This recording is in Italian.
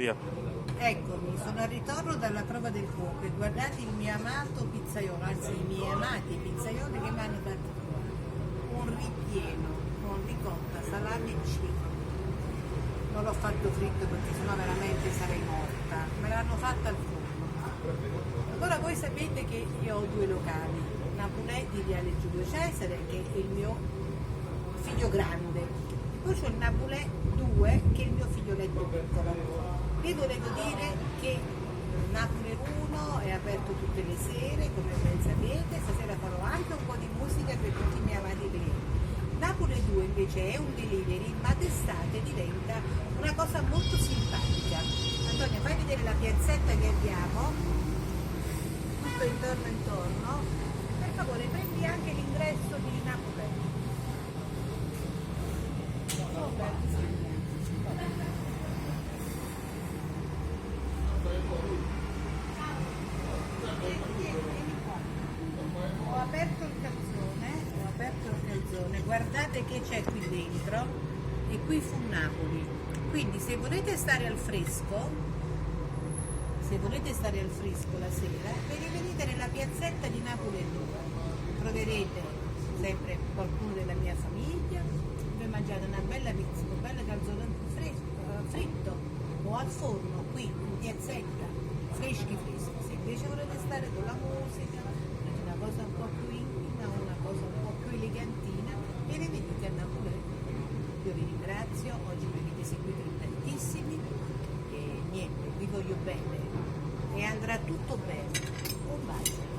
Via. Eccomi, sono al ritorno dalla prova del cuoco e guardate il mio amato pizzaiolo, anzi i miei amati pizzaioli che mi hanno dato un ripieno con ricotta, salame e cicco. Non l'ho fatto fritto perché sennò veramente sarei morta, me l'hanno fatta al forno. Ora voi sapete che io ho due locali, Napolè di Viale Giulio Cesare che è il mio figlio grande, e poi c'è il Napolè 2 che è il mio figlioletto piccolo. Vi volevo dire che Napoli 1 è aperto tutte le sere, come ben sapete, stasera farò anche un po' di musica per tutti i miei amati clienti. Napoli 2 invece è un delivery, ma d'estate diventa una cosa molto simpatica. Antonio, fai vedere la piazzetta che abbiamo, tutto intorno, per favore prendi anche l'ingresso di Napoli. Ho aperto il calzone, guardate che c'è qui dentro e qui fu Napoli. Quindi se volete stare al fresco, la sera, ve ne venite nella piazzetta di Napoli 2. Troverete sempre qualcuno della mia famiglia, vi mangiate una bella pizza, un bel calzone fritto o al forno qui in piazzetta, freschi. Se invece volete stare con la musica, una cosa un po' più intima, una cosa un po' più elegantina, e ne venite a Napoli. Io vi ringrazio, oggi mi avete seguito in tantissimi e niente, vi voglio bene e andrà tutto bene. Un bacio.